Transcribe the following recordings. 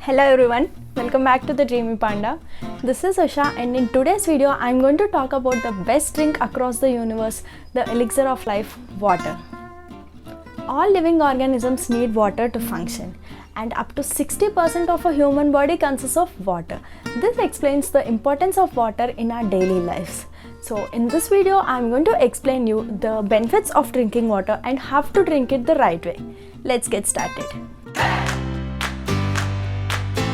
Hello everyone, welcome back to the Dreamy Panda. This is Usha and in today's video I'm going to talk about the best drink across the universe, the elixir of life, water. All living organisms need water to function and up to 60% of a human body consists of water. This explains the importance of water in our daily lives. So in this video I'm going to explain you the benefits of drinking water and how to drink it the right way. Let's get started.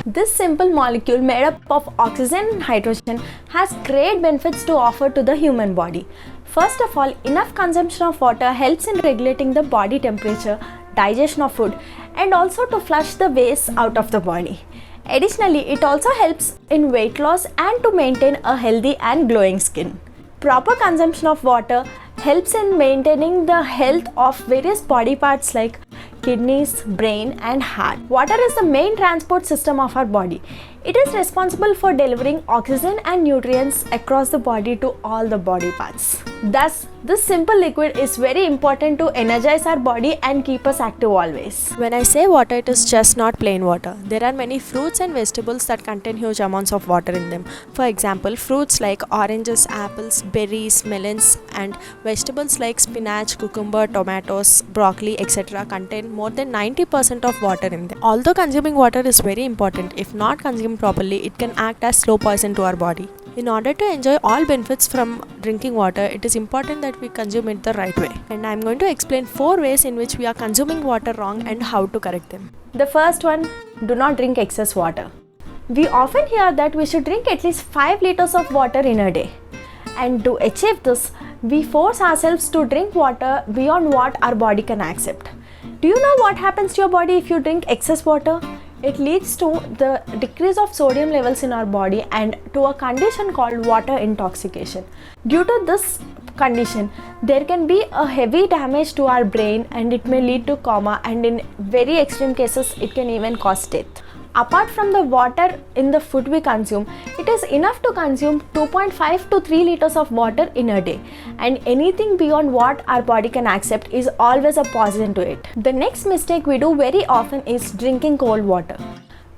This simple molecule made up of oxygen and hydrogen has great benefits to offer to the human body. First of all, enough consumption of water helps in regulating the body temperature, digestion of food, and also to flush the waste out of the body. Additionally, it also helps in weight loss and to maintain a healthy and glowing skin. Proper consumption of water helps in maintaining the health of various body parts like kidneys, brain and heart. Water is the main transport system of our body. It is responsible for delivering oxygen and nutrients across the body to all the body parts. Thus, this simple liquid is very important to energize our body and keep us active always. When I say water, it is just not plain water. There are many fruits and vegetables that contain huge amounts of water in them. For example, fruits like oranges, apples, berries, melons and vegetables like spinach, cucumber, tomatoes, broccoli, etc. contain more than 90% of water in them. Although consuming water is very important, if not consumed properly, it can act as slow poison to our body. In order to enjoy all benefits from drinking water, it is important that we consume it the right way. And I am going to explain 4 ways in which we are consuming water wrong and how to correct them. The first one, do not drink excess water. We often hear that we should drink at least 5 liters of water in a day. And to achieve this, we force ourselves to drink water beyond what our body can accept. Do you know what happens to your body if you drink excess water? It leads to the decrease of sodium levels in our body and to a condition called water intoxication. Due to this condition, there can be a heavy damage to our brain and it may lead to coma, and in very extreme cases it can even cause death. Apart from the water in the food we consume, it is enough to consume 2.5 to 3 liters of water in a day, and anything beyond what our body can accept is always a poison to it. The next mistake we do very often is drinking cold water.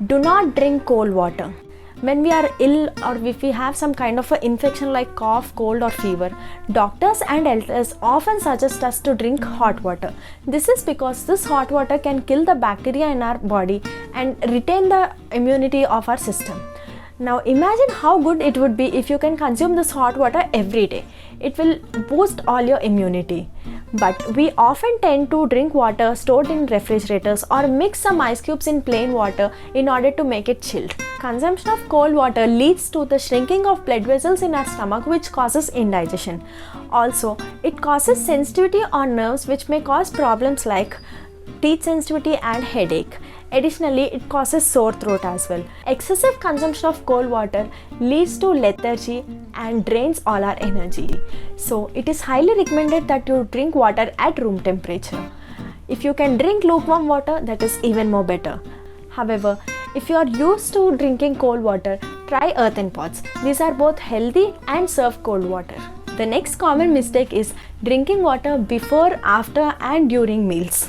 Do not drink cold water. When we are ill or if we have some kind of an infection like cough, cold or fever, doctors and elders often suggest us to drink hot water. This is because this hot water can kill the bacteria in our body and retain the immunity of our system. Now imagine how good it would be if you can consume this hot water every day. It will boost all your immunity. But we often tend to drink water stored in refrigerators or mix some ice cubes in plain water in order to make it chilled. Consumption of cold water leads to the shrinking of blood vessels in our stomach, which causes indigestion. Also, it causes sensitivity on nerves, which may cause problems like teeth sensitivity and headache. Additionally, it causes sore throat as well. Excessive consumption of cold water leads to lethargy and drains all our energy. So, it is highly recommended that you drink water at room temperature. If you can drink lukewarm water, that is even more better. However, if you are used to drinking cold water, try earthen pots. These are both healthy and serve cold water. The next common mistake is drinking water before, after and during meals.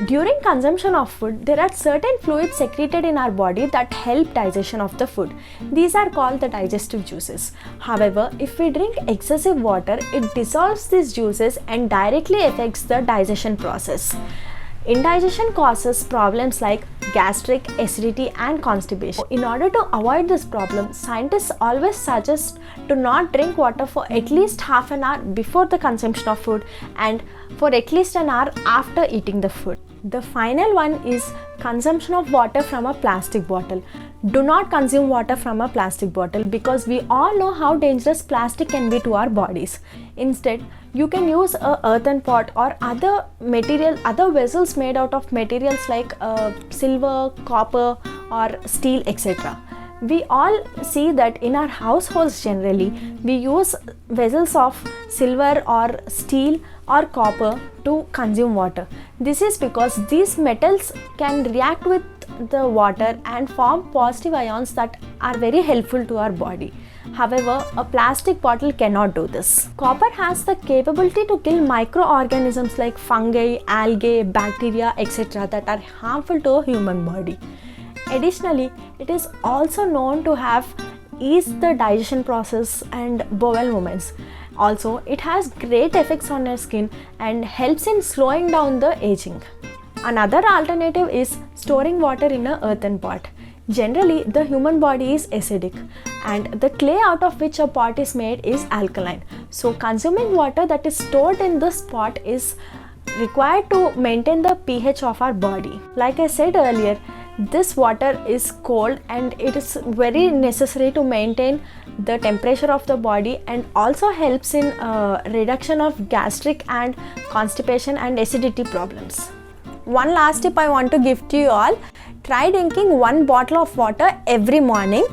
During consumption of food, there are certain fluids secreted in our body that help digestion of the food. These are called the digestive juices. However, if we drink excessive water, it dissolves these juices and directly affects the digestion process. Indigestion causes problems like gastric, acidity and constipation. In order to avoid this problem, scientists always suggest to not drink water for at least half an hour before the consumption of food and for at least an hour after eating the food. The final one is consumption of water from a plastic bottle. Do not consume water from a plastic bottle because we all know how dangerous plastic can be to our bodies. Instead, you can use a earthen pot or other vessels made out of materials like silver, copper or steel, etc. We all see that in our households generally, we use vessels of silver or steel or copper to consume water. This is because these metals can react with the water and form positive ions that are very helpful to our body. However, a plastic bottle cannot do this. Copper has the capability to kill microorganisms like fungi, algae, bacteria, etc. that are harmful to a human body. Additionally, It is also known to have ease the digestion process and bowel movements. Also, it has great effects on your skin and helps in slowing down the aging. Another alternative is storing water in an earthen pot. Generally, the human body is acidic and the clay out of which a pot is made is alkaline. So, consuming water that is stored in this pot is required to maintain the pH of our body. Like I said earlier, this water is cold and it is very necessary to maintain the temperature of the body and also helps in reduction of gastric and constipation and acidity problems. One last tip I want to give to you all: try drinking 1 bottle of water every morning.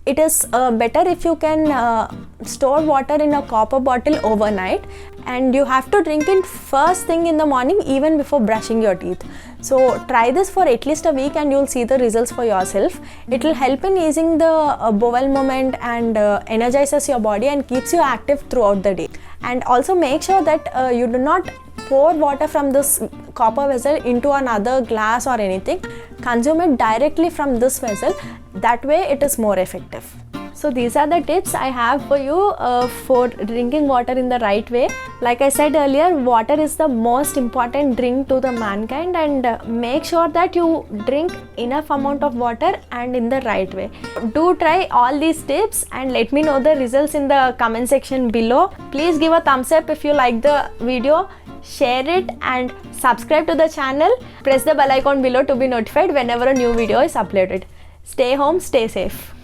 It is better if you can store water in a copper bottle overnight, and you have to drink it first thing in the morning even before brushing your teeth. So try this for at least a week and you'll see the results for yourself. It will help in easing the bowel movement and energizes your body and keeps you active throughout the day. And also make sure that you do not pour water from this copper vessel into another glass or anything. Consume it directly from this vessel. That way it is more effective. So these are the tips I have for you for drinking water in the right way. Like I said earlier, water is the most important drink to the mankind, and make sure that you drink enough amount of water and in the right way. Do try all these tips and let me know the results in the comment section below. Please give a thumbs up if you like the video, share it and subscribe to the channel. Press the bell icon below to be notified whenever a new video is uploaded. Stay home, stay safe.